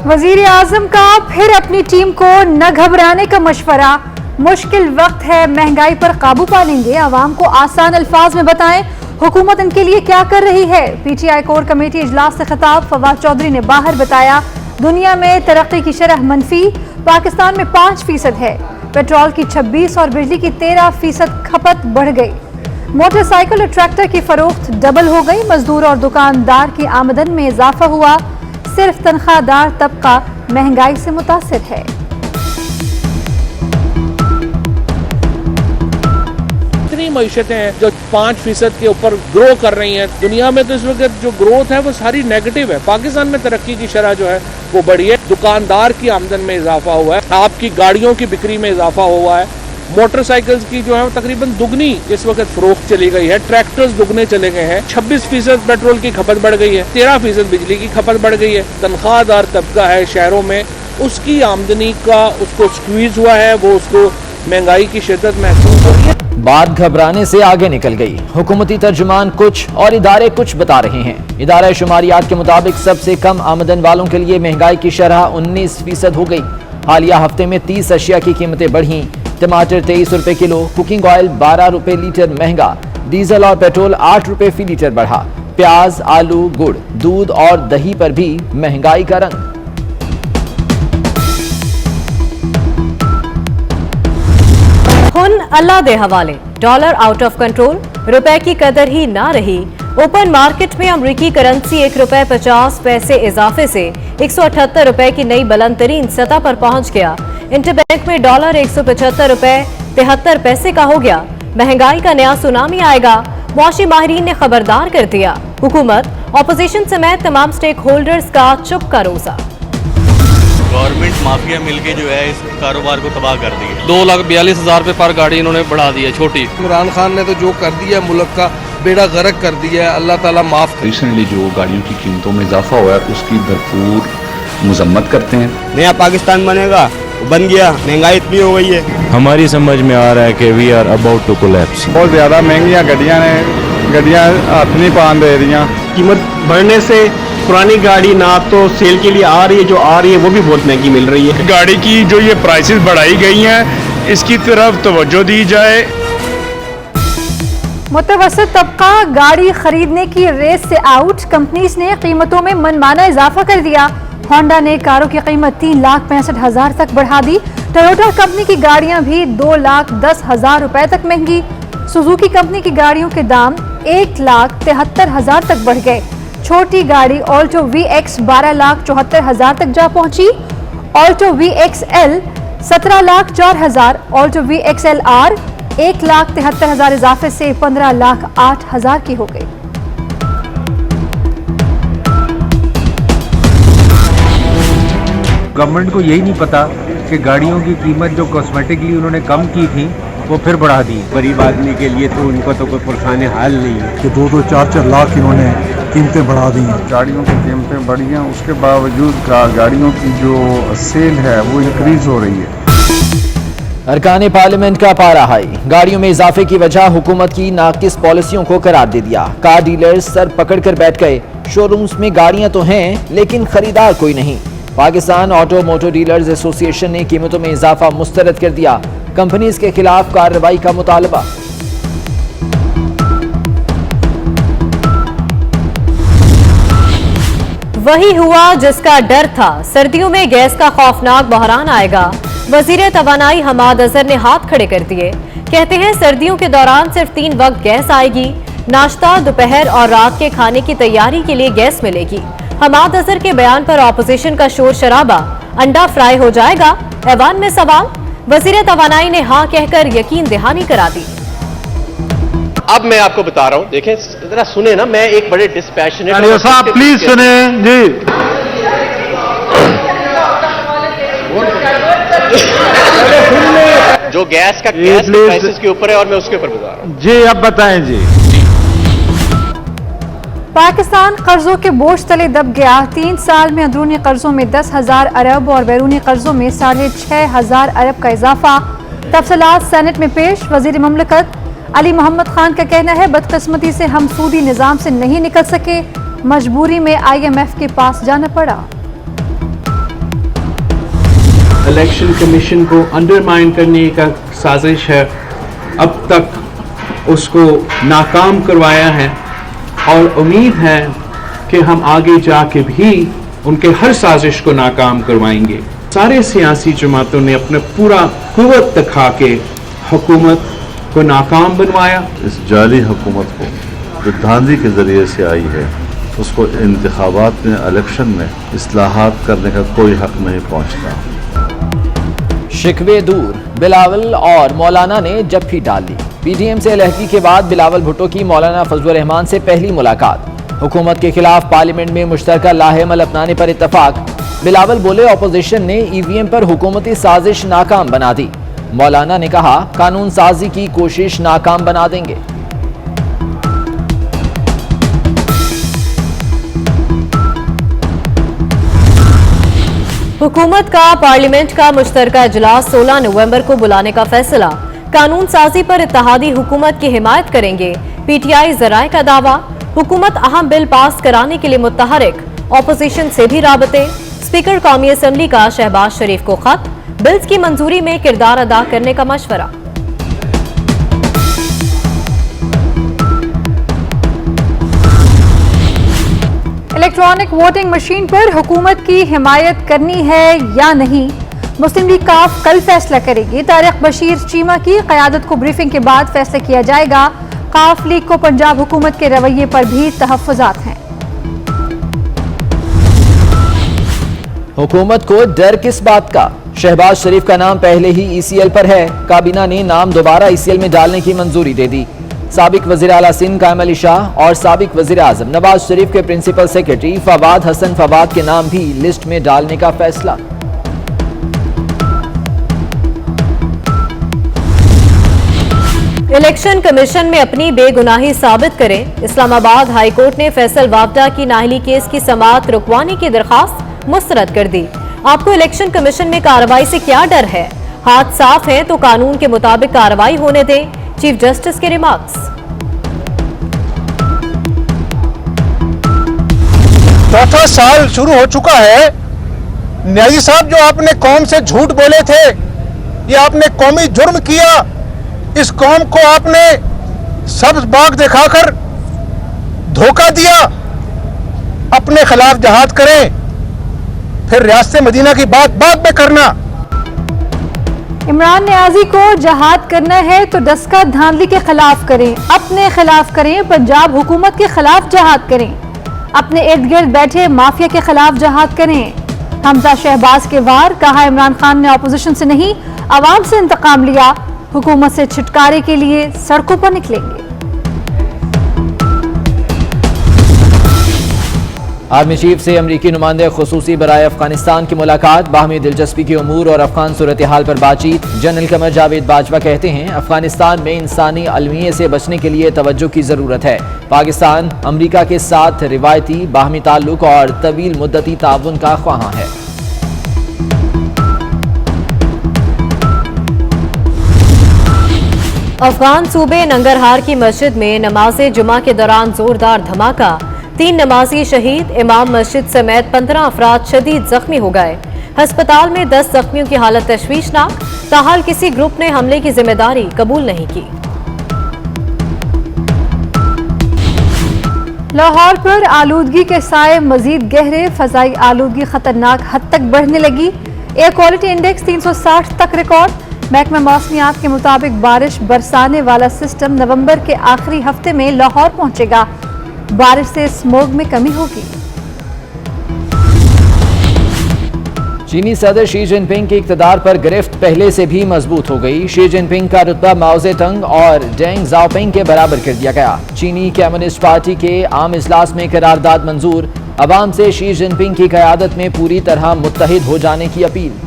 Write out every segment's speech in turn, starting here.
वजीर आजम का फिर अपनी टीम को न घबराने का मशवरा। मुश्किल वक्त है, महंगाई पर काबू पा लेंगे, आवाम को आसान अल्फाज में बताएं हुकूमत इनके लिए क्या कर रही है। पीटीआई कोर कमेटी इजलास से खिताब फवाद चौधरी ने बाहर बताया, दुनिया में तरक्की की शरह मनफी, पाकिस्तान में 5% है। पेट्रोल की 26 और बिजली की 13% खपत बढ़ गई। मोटरसाइकिल और ट्रैक्टर की फरोख्त डबल हो गई। मजदूर और दुकानदार की आमदन में इजाफा हुआ। सिर्फ तनख्वाहदार तबका महंगाई से मुतासिर है। इतनी मईशतें हैं जो 5% के ऊपर ग्रो कर रही हैं। दुनिया में तो इस वक्त जो ग्रोथ है वो सारी नेगेटिव है। पाकिस्तान में तरक्की की शरह जो है वो बढ़ी है। दुकानदार की आमदन में इजाफा हुआ है, आपकी गाड़ियों की बिक्री में इजाफा हुआ है। मोटरसाइकिल्स की जो है तकरीबन दुगनी इस वक्त फरोख्त चली गई है। ट्रैक्टर्स दुगने चले गए हैं। 26% पेट्रोल की खपत बढ़ गई है। 13% बिजली की खपत बढ़ गई है। तनख्वाहदार तबका है शहरों में, उसकी आमदनी का उसको स्क्वीज हुआ है, वो उसको महंगाई की शिद्दत महसूस हो रही है। बात घबराने से आगे निकल गई। हुकूमती तर्जुमान कुछ और इदारे कुछ बता रहे हैं। इदारा शुमारियात के मुताबिक सबसे कम आमदन वालों के लिए महंगाई की शरह 19% हो गई। हालिया हफ्ते में 30 अशिया की कीमतें बढ़ी। टमाटर 23 रुपए किलो, कुकिंग ऑयल 12 रुपए लीटर महंगा, डीजल और पेट्रोल 8 रुपए फी लीटर बढ़ा। प्याज, आलू, गुड़, दूध और दही पर भी महंगाई का रंग। हुन अल्लाह दे हवाले, डॉलर आउट ऑफ कंट्रोल, रुपए की कदर ही ना रही। ओपन मार्केट में अमरीकी करेंसी 1 रुपए 50 पैसे इजाफे से 178 रुपए की नई बुलंद तरीन सतह पर पहुंच गया। इंटरबैंक में डॉलर 175 रुपए 73 पैसे का हो गया। महंगाई का नया सुनामी आएगा, मुआशी माहिरीन ने खबरदार कर दिया। हुकूमत, ऑपोजिशन समेत तमाम स्टेक होल्डर्स का चुप का रोजा। गवर्नमेंट माफिया मिलके जो है इस कारोबार को तबाह कर दी है। 2,42,000 रुपए पर गाड़ी इन्होंने बढ़ा दी है छोटी। इमरान खान ने तो जो कर दिया मुल्क का बेड़ा गर्क कर दिया है, अल्लाह ताला माफ करे। रिसेंटली जो गाड़ियों की कीमतों में इजाफा हुआ है उसकी भरपूर मजम्मत करते हैं। नया पाकिस्तान बनेगा, बन गया। महंगाई इतनी हो गई है, हमारी समझ में आ रहा है कि we are about to collapse. बहुत ज्यादा महंगियां गड्डियां हाथ नहीं पान दे रही। कीमत बढ़ने से पुरानी गाड़ी ना तो सेल के लिए आ रही है, जो आ रही है वो भी बहुत महंगी मिल रही है। गाड़ी की जो ये प्राइसेस बढ़ाई गई हैं इसकी तरफ तवज्जो दी जाए। मुतवस्सित तबका गाड़ी खरीदने की रेस से आउट। कंपनीज ने कीमतों में मनमाना इजाफा कर दिया। होंडा ने कारों की कीमत 3,65,000 तक बढ़ा दी। टोयोटा कंपनी की गाड़ियां भी 2,10,000 रुपए तक महंगी। सुजुकी कंपनी की गाड़ियों के दाम 1,73,000 तक बढ़ गए। छोटी गाड़ी ऑल्टो VX 12,74,000 तक जा पहुंची। ऑल्टो VXL 17,04,000, ऑल्टो VXLR 1,73,000 इजाफे से 15,08,000 की हो गई। गवर्नमेंट को यही नहीं पता कि गाड़ियों की कीमत जो कॉस्मेटिकली उन्होंने कम की थी वो फिर बढ़ा दी। गरीब आदमी के लिए तो उनका तो कोई परेशानी हाल नहीं है कि 2-2, 4-4 लाख इन्होंने कीमतें बढ़ा दी हैं। गाड़ियों की कीमतें बढ़ी हैं, उसके बावजूद गाड़ियों की जो सेल है वो इंक्रीज हो रही है। अरकान पार्लियामेंट का पारा हाई। गाड़ियों में इजाफे की वजह हुकूमत की नाकिस पॉलिसियों को करार दे दिया। कार डीलर्स सर पकड़कर बैठ गए। शोरूम्स में गाड़ियां तो हैं लेकिन खरीदार कोई नहीं। Pakistan auto motor dealers association ने कीमतों में इजाफा मुस्तरद कर दिया। कंपनीज के खिलाफ कार्रवाई का मुतालबा। वही हुआ जिसका डर था। सर्दियों में गैस का खौफनाक बहरान आएगा। वजीर तवानाई हमाद अजहर ने हाथ खड़े कर दिए। कहते हैं सर्दियों के दौरान सिर्फ 3 वक्त गैस आएगी। नाश्ता, दोपहर और रात के खाने की तैयारी के लिए गैस मिलेगी। हमाद अजहर के बयान पर ऑपोजिशन का शोर शराबा। अंडा फ्राई हो जाएगा? ऐवान में सवाल। वजीर तवानाई ने हाँ कहकर यकीन दहानी करा दी। अब मैं आपको बता रहा हूं, देखें जरा सुने ना, मैं एक बड़े डिस्पैशनेट साहब प्लीज सुने जी। जो गैस प्राइसेस के ऊपर है और मैं उसके ऊपर बता रहा हूं जी। अब बताएं जी। पाकिस्तान कर्जों के बोझ तले दब गया। 3 साल में अंदरूनी कर्जों में 10,000 अरब और बैरूनी कर्जों में 6,500 अरब का इजाफा। तफसीलात सेनेट में पेश। वजीर ममलकत अली मोहम्मद खान का कहना है, बदकिस्मती से हम सूदी निजाम से नहीं निकल सके, मजबूरी में IMF के पास जाना पड़ा। इलेक्शन कमीशन को अंडरमाइन करने का साजिश है, अब तक उसको नाकाम करवाया है और उम्मीद है कि हम आगे जाके भी उनके हर साजिश को नाकाम करवाएंगे। सारे सियासी जमातों ने अपना पूरा कुव्वत दिखा के हुकूमत को नाकाम बनवाया। इस जाली हुकूमत को जो धांधली के ज़रिए से आई है, उसको इंतखाबात में, इलेक्शन में इस्लाहात करने का कोई हक नहीं पहुंचता। शिकवे दूर, बिलावल और मौलाना ने जप्फी डाल ली। पीडीएम से अलहदगी के बाद बिलावल भुट्टो की मौलाना फजलुर रहमान से पहली मुलाकात। हुकूमत के खिलाफ पार्लियामेंट में मुश्तरका लाहेमल अपनाने पर इत्तफाक। बिलावल बोले, ऑपोजिशन ने ईवीएम पर हुकूमती साजिश नाकाम बना दी। मौलाना ने कहा, कानून साजी की कोशिश नाकाम बना देंगे। हुकूमत का पार्लियामेंट का मुश्तरका इजलास 16 नवंबर को बुलाने का फैसला। कानून साजी पर इत्तेहादी हुकूमत की हिमायत करेंगे। पीटीआई जराए का दावा। हुकूमत अहम बिल पास कराने के लिए मुतहरिक। ऑपोजिशन से भी राबते। स्पीकर कौमी असम्बली का शहबाज शरीफ को खत। बिल्स की मंजूरी में किरदार अदा करने का मशवरा। इलेक्ट्रॉनिक वोटिंग मशीन पर हुकूमत की हिमायत करनी है या नहीं, मुस्लिम लीग काफ कल फैसला करेगी। तारिक बशीर चीमा की क़यादत को ब्रीफिंग के बाद फैसला किया जाएगा। काफ लीग को पंजाब हुकूमत के रवैये पर भी तहफ़्फ़ुज़ात हैं। हुकूमत को डर किस बात का? शहबाज शरीफ का नाम पहले ही ईसीएल पर है। काबीना ने नाम दोबारा ईसीएल में डालने की मंजूरी दे दी। साबिक वज़ीर आला सिंध कायम अली शाह और साबिक वज़ीर आज़म नवाज शरीफ के प्रिंसिपल सेक्रेटरी फवाद हसन फवाद के नाम भी लिस्ट में डालने का फैसला। इलेक्शन कमीशन में अपनी बेगुनाही साबित करें। इस्लामाबाद हाई कोर्ट ने फैसल वावडा की नाहली केस की समाअत रुकवाने की दरखास्त मुस्तरद कर दी। आपको इलेक्शन कमीशन में कार्रवाई से क्या डर है? हाथ साफ है तो कानून के मुताबिक कार्रवाई होने दें। चीफ जस्टिस के रिमार्क्स। चौथा साल शुरू हो चुका है। न्याजी साहब, जो आपने कौम से झूठ बोले थे, ये आपने कौमी जुर्म किया। इस कौम को आपने सब्ज बाग दिखाकर धोखा दिया। अपने खिलाफ जहाद करें, फिर रियासत मदीना की बात बाद में करना। इमरान नियाजी को जहाद करना है तो डस्का धांधली के खिलाफ करें, अपने खिलाफ करें, पंजाब हुकूमत के खिलाफ जहाद करें, अपने इर्द गिर्द बैठे माफिया के खिलाफ जहाद करें। हमजा शहबाज के वार। कहा, इमरान खान ने अपोजिशन से नहीं आवाम से इंतकाम लिया। हुकूमत से छुटकारे के लिए सड़कों पर निकलेंगे। आर्मी चीफ से अमरीकी नुमाइंदे खुसूसी बराए अफगानिस्तान की मुलाकात। बाहमी दिलचस्पी की उमूर और अफगान सूरत हाल पर बातचीत। जनरल कमर जावेद बाजवा कहते हैं, अफगानिस्तान में इंसानी अलमिये से बचने के लिए तवज्जो की जरूरत है। पाकिस्तान अमरीका के साथ रिवायती बाहमी ताल्लुक और तवील मुद्दती ताउन का ख्वाहां है। अफगान सूबे नंगरहार की मस्जिद में नमाज जुमा के दौरान जोरदार धमाका। 3 नमाजी शहीद। इमाम मस्जिद समेत 15 अफराद शदीद जख्मी हो गए। अस्पताल में 10 जख्मियों की हालत तशवीशनाक। ताहाल किसी ग्रुप ने हमले की जिम्मेदारी कबूल नहीं की। लाहौर पर आलूदगी के साए मजीद गहरे। फजाई आलूदगी खतरनाक हद तक बढ़ने लगी। एयर क्वालिटी इंडेक्स 360 तक रिकॉर्ड। महकमा मौसमियात के मुताबिक बारिश बरसाने वाला सिस्टम नवंबर के आखिरी हफ्ते में लाहौर पहुंचेगा। बारिश से स्मोग में कमी होगी। चीनी सदर शी जिनपिंग की इक़्तिदार पर गिरफ्त पहले से भी मजबूत हो गई। शी जिनपिंग का रुतबा माओ ज़ेडुंग और डेंग ज़ाओपिंग के बराबर कर दिया गया। चीनी कम्युनिस्ट पार्टी के आम इजलास में करारदाद मंजूर। अवाम से शी जिनपिंग की क़यादत में पूरी तरह मुत्तहिद हो जाने की अपील।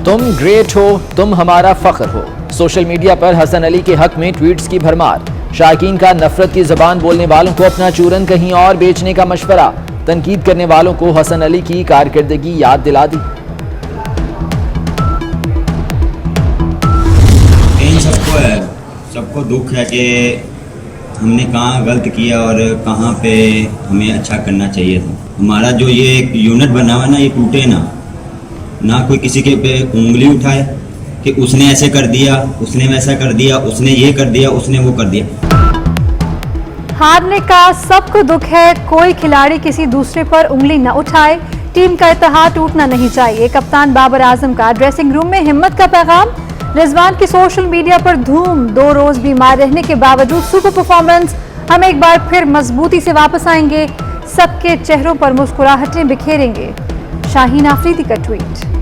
तुम ग्रेट हो, तुम हमारा फख्र हो। सोशल मीडिया पर हसन अली के हक में ट्वीट्स की भरमार। शायकीन का नफरत की जबान बोलने वालों को अपना चूरन कहीं और बेचने का मशवरा। तनकीद करने वालों को हसन अली की कारकर्दगी याद दिला दी। सबको दुख है कि हमने कहाँ गलत किया और कहाँ पे हमें अच्छा करना चाहिए था। हमारा जो ये एक यूनिट बना हुआ ना, ये टूटे ना कोई किसी के पे उंगली उठाए कि उसने ऐसे कर दिया, उसने वैसा कर दिया, उसने ये कर दिया, उसने वो कर दिया। हारने का सबको दुख है, कोई खिलाड़ी किसी दूसरे पर उंगली न उठाए, टीम का इत्तेहाद टूटना नहीं चाहिए। कप्तान बाबर आजम का ड्रेसिंग रूम में हिम्मत का पैगाम। रिजवान की सोशल मीडिया पर धूम, 2 रोज बीमार रहने के बावजूद सुपर परफॉर्मेंस। हम एक बार फिर मजबूती से वापस आएंगे, सबके चेहरों पर मुस्कुराहटें बिखेरेंगे। शाहीन आफरीदी का ट्वीट।